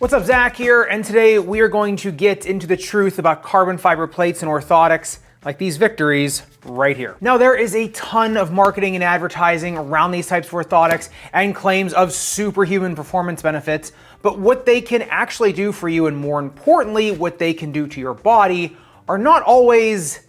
What's up, Zach here, and today we are going to get into the truth about carbon fiber plates and orthotics, like these VKTRYs right here. Now, there is a ton of marketing and advertising around these types of orthotics and claims of superhuman performance benefits, but what they can actually do for you, and more importantly, what they can do to your body, are not always,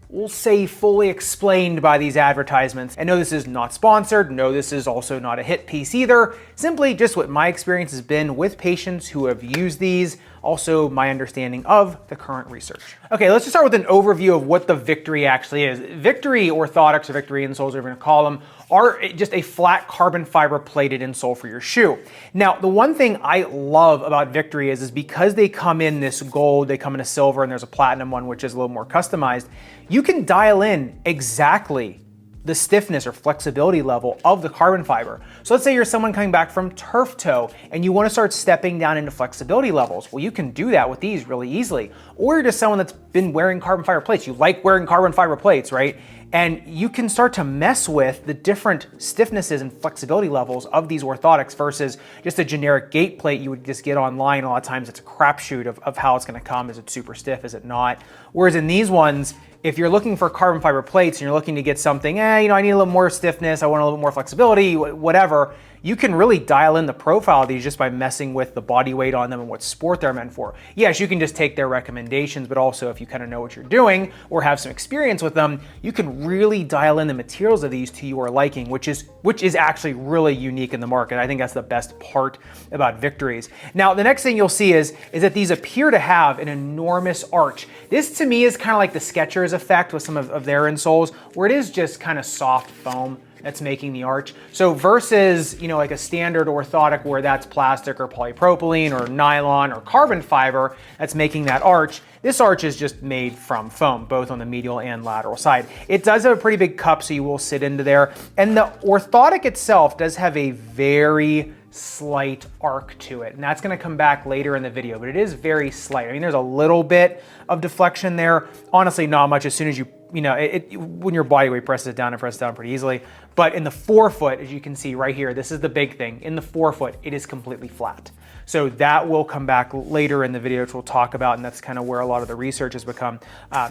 we'll say, fully explained by these advertisements. And no, this is not sponsored. No, this is also not a hit piece either. Simply just what my experience has been with patients who have used these, also my understanding of the current research. Okay, let's just start with an overview of what the VKTRY actually is. VKTRY orthotics, or VKTRY insoles, whatever you're gonna call them, are just a flat carbon fiber plated insole for your shoe. Now, the one thing I love about VKTRY is because they come in this gold, they come in a silver, and there's a platinum one, which is a little more customized, you can dial in exactly the stiffness or flexibility level of the carbon fiber. So let's say you're someone coming back from turf toe and you want to start stepping down into flexibility levels. Well, you can do that with these really easily. Or you're just someone that's been wearing carbon fiber plates. You like wearing carbon fiber plates, right? And you can start to mess with the different stiffnesses and flexibility levels of these orthotics versus just a generic gait plate you would just get online. A lot of times it's a crapshoot of how it's gonna come. Is it super stiff? Is it not? Whereas in these ones, if you're looking for carbon fiber plates and you're looking to get something, I need a little more stiffness, I want a little bit more flexibility, whatever, you can really dial in the profile of these just by messing with the body weight on them and what sport they're meant for. Yes, you can just take their recommendations, but also if you kind of know what you're doing or have some experience with them, you can really dial in the materials of these to your liking, which is actually really unique in the market. I think that's the best part about VKTRYs. Now, the next thing you'll see is that these appear to have an enormous arch. This to me is kind of like the Skechers effect with some of their insoles, where it is just kind of soft foam that's making the arch. So versus, like a standard orthotic where that's plastic or polypropylene or nylon or carbon fiber that's making that arch, this arch is just made from foam, both on the medial and lateral side. It does have a pretty big cup, so you will sit into there. And the orthotic itself does have a very slight arc to it, and that's going to come back later in the video, but it is very slight. I mean, there's a little bit of deflection there. Honestly, not much. As soon as when your body weight presses it down pretty easily. But in the forefoot, as you can see right here, this is the big thing. In the forefoot, it is completely flat. So that will come back later in the video, which we'll talk about, and that's kind of where a lot of the research has become. A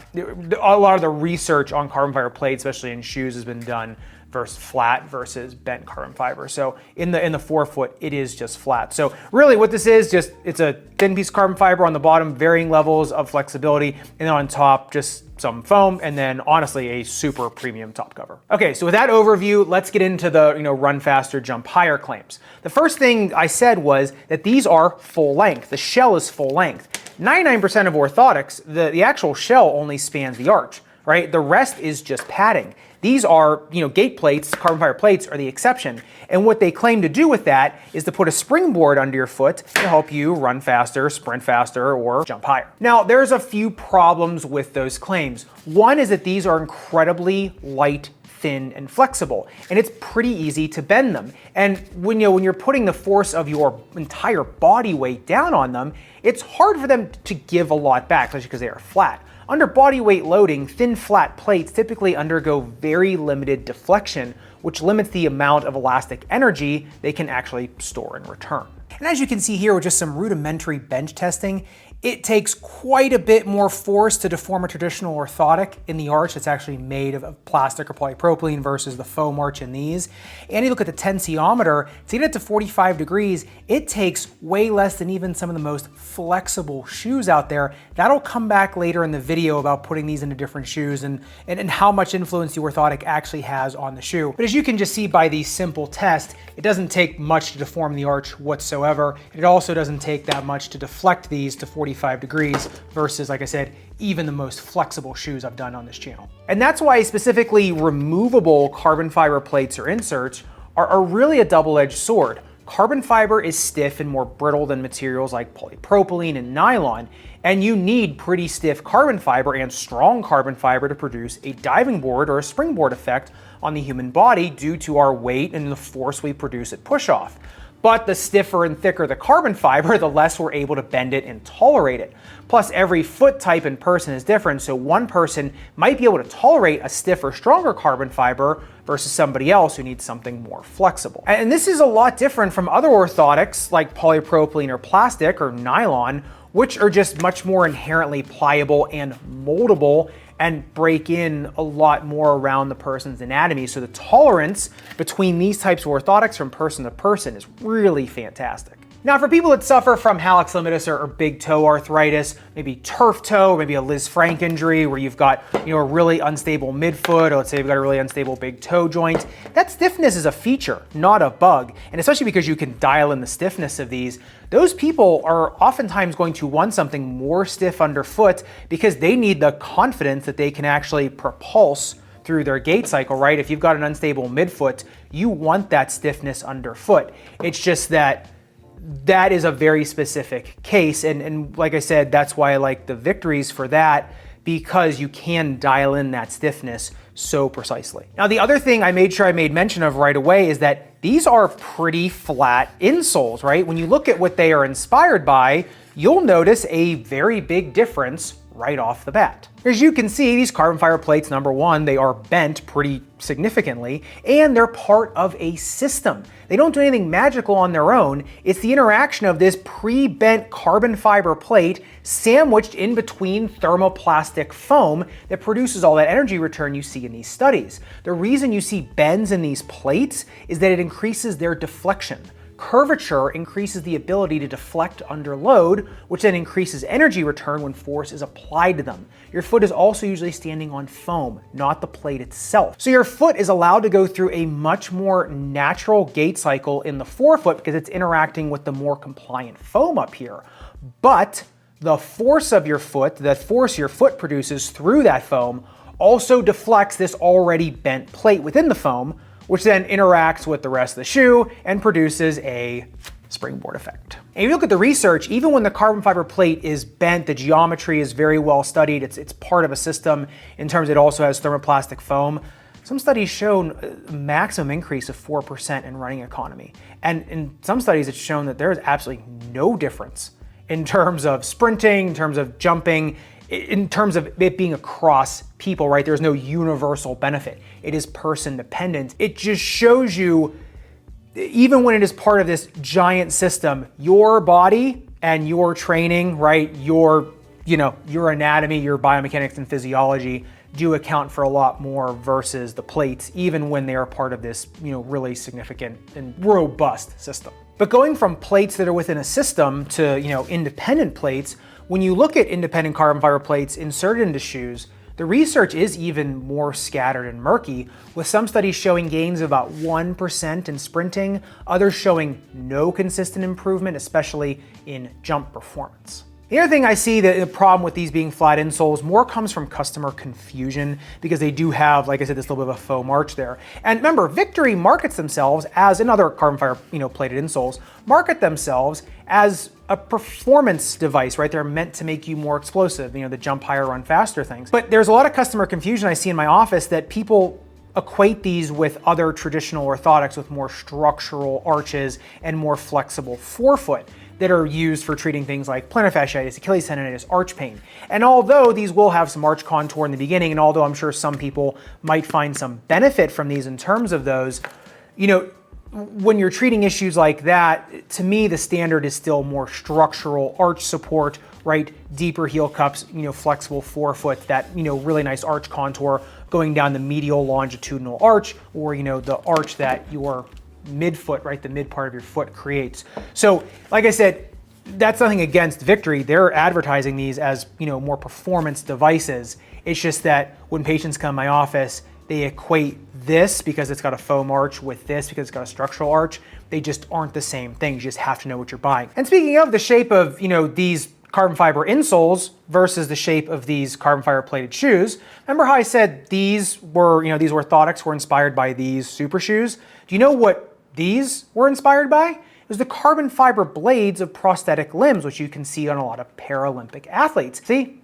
lot of the research on carbon fiber plates, especially in shoes, has been done versus flat versus bent carbon fiber. So in the forefoot, it is just flat. So really what this is, it's a thin piece of carbon fiber on the bottom, varying levels of flexibility, and then on top, just some foam, and then honestly, a super premium top cover. Okay, so with that overview, let's get into the run faster, jump higher claims. The first thing I said was that these are full length. The shell is full length. 99% of orthotics, the actual shell only spans the arch, right? The rest is just padding. These are, gait plates, carbon fiber plates are the exception. And what they claim to do with that is to put a springboard under your foot to help you run faster, sprint faster, or jump higher. Now, there's a few problems with those claims. One is that these are incredibly light, thin, and flexible, and it's pretty easy to bend them. And when you're putting the force of your entire body weight down on them, it's hard for them to give a lot back, especially because they are flat. Under body weight loading, thin flat plates typically undergo very limited deflection, which limits the amount of elastic energy they can actually store and return. And as you can see here with just some rudimentary bench testing, it takes quite a bit more force to deform a traditional orthotic in the arch that's actually made of plastic or polypropylene versus the foam arch in these. And you look at the tensiometer, to get it to 45 degrees, it takes way less than even some of the most flexible shoes out there. That'll come back later in the video about putting these into different shoes and how much influence the orthotic actually has on the shoe. But as you can just see by the simple test, it doesn't take much to deform the arch whatsoever. It also doesn't take that much to deflect these to 45 degrees versus, like I said, even the most flexible shoes I've done on this channel. And that's why specifically removable carbon fiber plates or inserts are really a double-edged sword. Carbon fiber is stiff and more brittle than materials like polypropylene and nylon, and you need pretty stiff carbon fiber and strong carbon fiber to produce a diving board or a springboard effect on the human body due to our weight and the force we produce at push-off. But the stiffer and thicker the carbon fiber, the less we're able to bend it and tolerate it. Plus, every foot type and person is different, so one person might be able to tolerate a stiffer, stronger carbon fiber versus somebody else who needs something more flexible. And this is a lot different from other orthotics like polypropylene or plastic or nylon, which are just much more inherently pliable and moldable and break in a lot more around the person's anatomy. So the tolerance between these types of orthotics from person to person is really fantastic. Now, for people that suffer from hallux limitus or big toe arthritis, maybe turf toe, maybe a Liz Frank injury where you've got, a really unstable midfoot, or let's say you've got a really unstable big toe joint, that stiffness is a feature, not a bug. And especially because you can dial in the stiffness of these, those people are oftentimes going to want something more stiff underfoot because they need the confidence that they can actually propulse through their gait cycle, right? If you've got an unstable midfoot, you want that stiffness underfoot. It's just that is a very specific case. And like I said, that's why I like the VKTRYs for that, because you can dial in that stiffness so precisely. Now, the other thing I made sure I made mention of right away is that these are pretty flat insoles, right? When you look at what they are inspired by, you'll notice a very big difference right off the bat. As you can see, these carbon fiber plates, number one, they are bent pretty significantly, and they're part of a system. They don't do anything magical on their own. It's the interaction of this pre-bent carbon fiber plate sandwiched in between thermoplastic foam that produces all that energy return you see in these studies. The reason you see bends in these plates is that it increases their deflection. Curvature increases the ability to deflect under load, which then increases energy return when force is applied to them. Your foot is also usually standing on foam, not the plate itself. So your foot is allowed to go through a much more natural gait cycle in the forefoot because it's interacting with the more compliant foam up here. But the force of your foot, the force your foot produces through that foam, also deflects this already bent plate within the foam, which then interacts with the rest of the shoe and produces a springboard effect. And if you look at the research, even when the carbon fiber plate is bent, the geometry is very well studied. It's part of a system in terms it also has thermoplastic foam. Some studies show a maximum increase of 4% in running economy. And in some studies, it's shown that there is absolutely no difference in terms of sprinting, in terms of jumping, in terms of it being across people, right? There's no universal benefit. It is person dependent. It just shows you, even when it is part of this giant system, your body and your training, right? Your anatomy, your biomechanics and physiology do account for a lot more versus the plates, even when they are part of this, really significant and robust system. But going from plates that are within a system to, independent plates, when you look at independent carbon fiber plates inserted into shoes, the research is even more scattered and murky, with some studies showing gains of about 1% in sprinting, others showing no consistent improvement, especially in jump performance. The other thing I see, the problem with these being flat insoles more comes from customer confusion because they do have, like I said, this little bit of a faux arch there. And remember, VKTRY markets themselves as, and other carbon fiber, plated insoles, market themselves as a performance device, right? They're meant to make you more explosive, the jump higher, run faster things. But there's a lot of customer confusion I see in my office that people equate these with other traditional orthotics with more structural arches and more flexible forefoot that are used for treating things like plantar fasciitis, Achilles tendonitis, arch pain. And although these will have some arch contour in the beginning, and although I'm sure some people might find some benefit from these in terms of those, when you're treating issues like that, to me, the standard is still more structural arch support, right? Deeper heel cups, flexible forefoot, that, really nice arch contour going down the medial longitudinal arch, or, the arch that your midfoot, right? The mid part of your foot creates. So, like I said, that's nothing against VKTRY. They're advertising these as, more performance devices. It's just that when patients come to my office, they equate this because it's got a foam arch with this because it's got a structural arch. They just aren't the same thing. You just have to know what you're buying. And speaking of the shape of, these carbon fiber insoles versus the shape of these carbon fiber plated shoes, remember how I said these were, these orthotics were inspired by these super shoes? Do you know what these were inspired by? It was the carbon fiber blades of prosthetic limbs, which you can see on a lot of Paralympic athletes. See?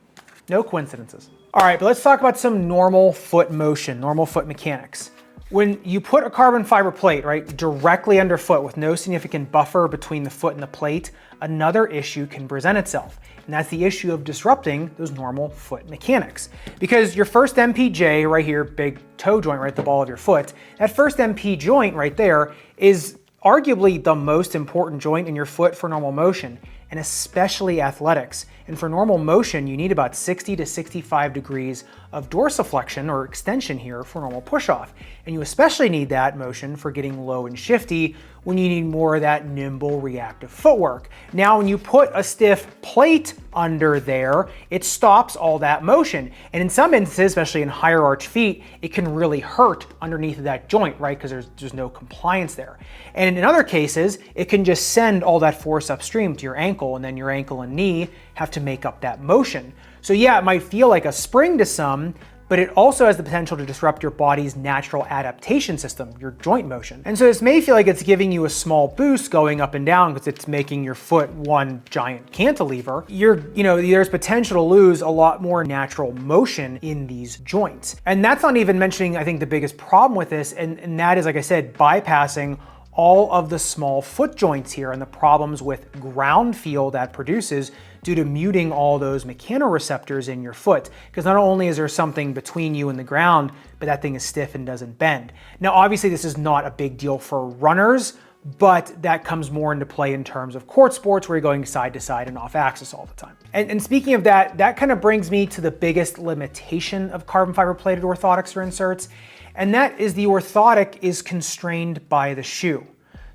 No coincidences. All right, but let's talk about some normal foot motion, normal foot mechanics. When you put a carbon fiber plate, right, directly underfoot with no significant buffer between the foot and the plate, another issue can present itself. And that's the issue of disrupting those normal foot mechanics. Because your first MPJ right here, big toe joint right at the ball of your foot, that first MP joint right there is arguably the most important joint in your foot for normal motion, and especially athletics. And for normal motion, you need about 60 to 65 degrees of dorsiflexion or extension here for normal push-off. And you especially need that motion for getting low and shifty when you need more of that nimble reactive footwork. Now, when you put a stiff plate under there, it stops all that motion. And in some instances, especially in higher arch feet, it can really hurt underneath of that joint, right? Because there's no compliance there. And in other cases, it can just send all that force upstream to your ankle, and then your ankle and knee have to make up that motion. So yeah, it might feel like a spring to some, but it also has the potential to disrupt your body's natural adaptation system, your joint motion. And so this may feel like it's giving you a small boost going up and down because it's making your foot one giant cantilever. There's potential to lose a lot more natural motion in these joints. And that's not even mentioning, I think, the biggest problem with this, and that is, like I said, bypassing all of the small foot joints here and the problems with ground feel that produces due to muting all those mechanoreceptors in your foot. Because not only is there something between you and the ground, but that thing is stiff and doesn't bend. Now, obviously this is not a big deal for runners, but that comes more into play in terms of court sports where you're going side to side and off axis all the time. And speaking of that, that kind of brings me to the biggest limitation of carbon fiber plated orthotics or inserts, and that is the orthotic is constrained by the shoe.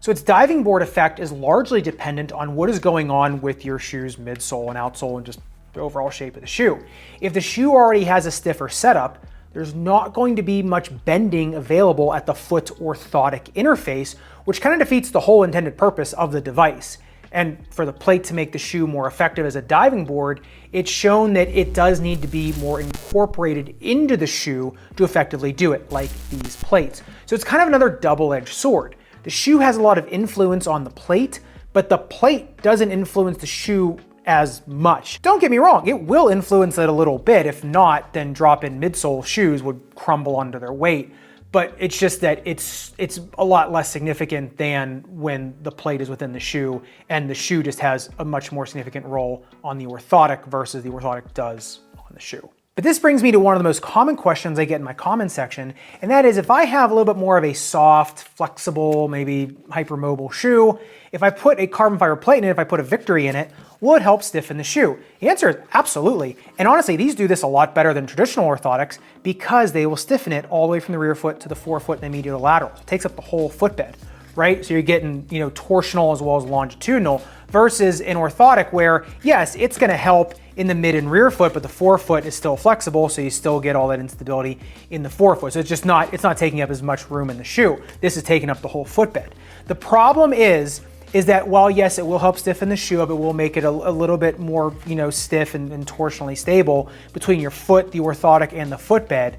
So its diving board effect is largely dependent on what is going on with your shoe's midsole and outsole and just the overall shape of the shoe. If the shoe already has a stiffer setup, there's not going to be much bending available at the foot orthotic interface, which kind of defeats the whole intended purpose of the device. And for the plate to make the shoe more effective as a diving board, it's shown that it does need to be more incorporated into the shoe to effectively do it, like these plates. So it's kind of another double-edged sword. The shoe has a lot of influence on the plate, but the plate doesn't influence the shoe as much. Don't get me wrong, it will influence it a little bit. If not, then drop-in midsole shoes would crumble under their weight. But it's just that it's a lot less significant than when the plate is within the shoe, and the shoe just has a much more significant role on the orthotic versus the orthotic does on the shoe. But this brings me to one of the most common questions I get in my comment section, and that is if I have a little bit more of a soft, flexible, maybe hypermobile shoe, if I put a carbon fiber plate in it, if I put a VKTRY in it, will it help stiffen the shoe? The answer is absolutely. And honestly, these do this a lot better than traditional orthotics because they will stiffen it all the way from the rear foot to the forefoot and the medial lateral. It takes up the whole footbed, right? So you're getting, torsional as well as longitudinal versus an orthotic where, yes, it's gonna help in the mid and rear foot, but the forefoot is still flexible, so you still get all that instability in the forefoot. So it's not taking up as much room in the shoe. This is taking up the whole footbed. The problem is that while yes, it will help stiffen the shoe up, it will make it a little bit more, stiff and torsionally stable between your foot, the orthotic, and the footbed.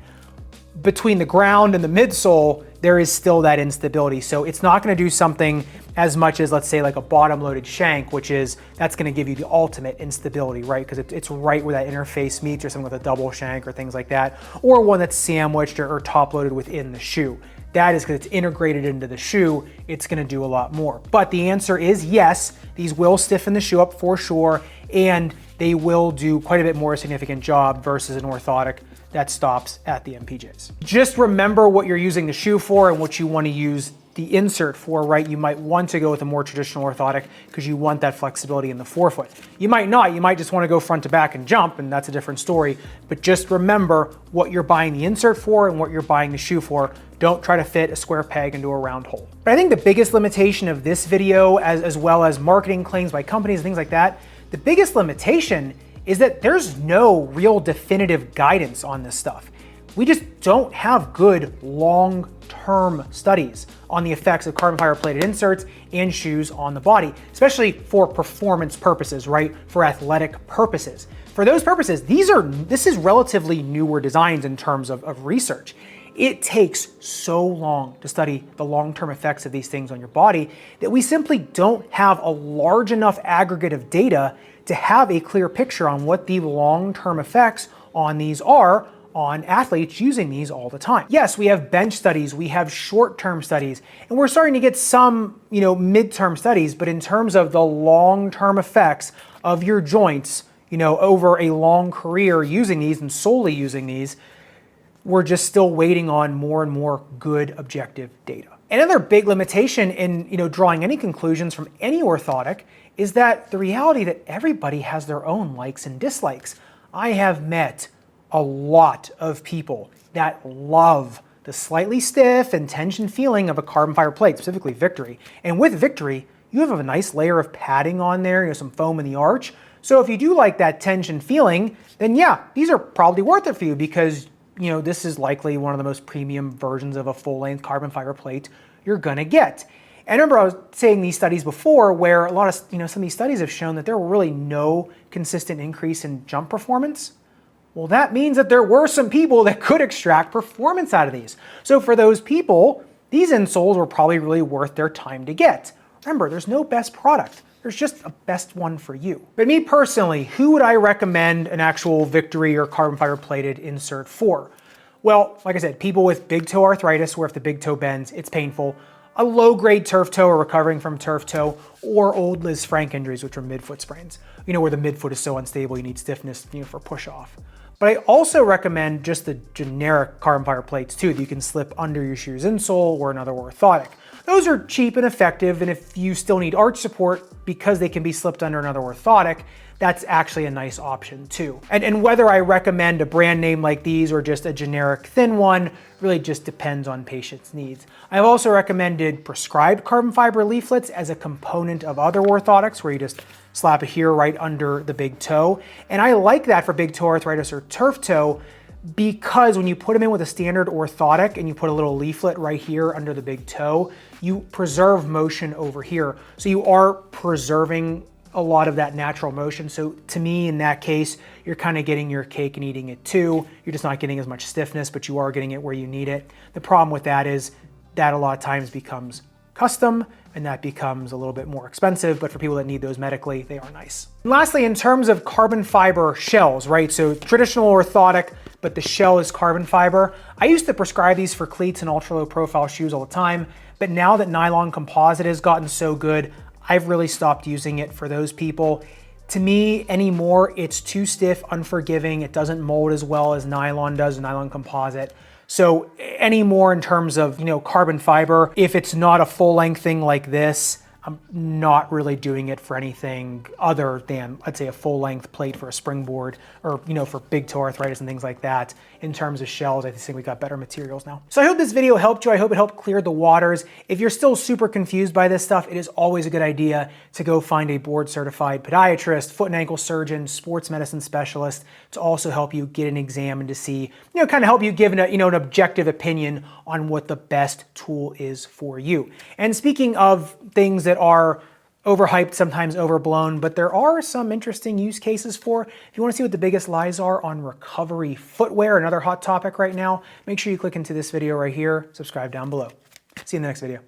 Between the ground and the midsole, there is still that instability. So it's not gonna do something as much as, let's say, like a bottom-loaded shank, that's gonna give you the ultimate instability, right? Because it's right where that interface meets, or something with a double shank or things like that, or one that's sandwiched or top-loaded within the shoe. That is because it's integrated into the shoe, it's gonna do a lot more. But the answer is yes, these will stiffen the shoe up for sure, and they will do quite a bit more significant job versus an orthotic that stops at the MPJs. Just remember what you're using the shoe for and what you want to use the insert for, right? You might want to go with a more traditional orthotic because you want that flexibility in the forefoot. You might not, you might just want to go front to back and jump, and that's a different story. But just remember what you're buying the insert for and what you're buying the shoe for. Don't try to fit a square peg into a round hole. But I think the biggest limitation of this video, as well as marketing claims by companies and things like that, the biggest limitation is that there's no real definitive guidance on this stuff. We just don't have good long-term studies on the effects of carbon fiber plated inserts and shoes on the body, especially for performance purposes, right? For athletic purposes. For those purposes, this is relatively newer designs in terms of research. It takes so long to study the long-term effects of these things on your body that we simply don't have a large enough aggregate of data to have a clear picture on what the long-term effects on these are on athletes using these all the time. Yes, we have bench studies, we have short-term studies, and we're starting to get some, mid-term studies, but in terms of the long-term effects of your joints, over a long career using these and solely using these, we're just still waiting on more and more good objective data. Another big limitation in drawing any conclusions from any orthotic is that the reality that everybody has their own likes and dislikes. I have met a lot of people that love the slightly stiff and tension feeling of a carbon fiber plate, specifically VKTRY. And with VKTRY, you have a nice layer of padding on there, some foam in the arch. So if you do like that tension feeling, then yeah, these are probably worth it for you because this is likely one of the most premium versions of a full-length carbon fiber plate you're gonna get. And remember I was saying these studies before where a lot of, some of these studies have shown that there were really no consistent increase in jump performance. Well, that means that there were some people that could extract performance out of these. So for those people, these insoles were probably really worth their time to get. Remember, there's no best product. There's just a best one for you. But me personally, who would I recommend an actual VKTRY or carbon fiber plated insert for? Well, like I said, people with big toe arthritis, where if the big toe bends, it's painful, a low-grade turf toe or recovering from turf toe, or old Liz Frank injuries, which are midfoot sprains, where the midfoot is so unstable you need stiffness for push-off. But I also recommend just the generic carbon fiber plates too that you can slip under your shoe's insole or another orthotic. Those are cheap and effective, and if you still need arch support, because they can be slipped under another orthotic, that's actually a nice option too. And whether I recommend a brand name like these or just a generic thin one really just depends on patient's needs. I've also recommended prescribed carbon fiber leaflets as a component of other orthotics where you just slap it here right under the big toe. And I like that for big toe arthritis or turf toe because when you put them in with a standard orthotic and you put a little leaflet right here under the big toe, you preserve motion over here. So you are preserving a lot of that natural motion. So to me, in that case, you're kind of getting your cake and eating it too. You're just not getting as much stiffness, but you are getting it where you need it. The problem with that is that a lot of times becomes custom and that becomes a little bit more expensive, but for people that need those medically, they are nice. And lastly, in terms of carbon fiber shells, right? So traditional orthotic, but the shell is carbon fiber. I used to prescribe these for cleats and ultra low profile shoes all the time, but now that nylon composite has gotten so good, I've really stopped using it for those people. To me anymore, it's too stiff, unforgiving. It doesn't mold as well as nylon does, nylon composite. So anymore in terms of, carbon fiber, if it's not a full length thing like this, I'm not really doing it for anything other than, I'd say, a full length plate for a springboard or, for big toe arthritis and things like that. In terms of shells, I think we got better materials now. So I hope this video helped you. I hope it helped clear the waters. If you're still super confused by this stuff, it is always a good idea to go find a board certified podiatrist, foot and ankle surgeon, sports medicine specialist to also help you get an exam and to see, kind of help you give an objective opinion on what the best tool is for you. And speaking of things that are overhyped, sometimes overblown, but there are some interesting use cases for. If you want to see what the biggest lies are on recovery footwear, another hot topic right now, make sure you click into this video right here, subscribe down below. See you in the next video.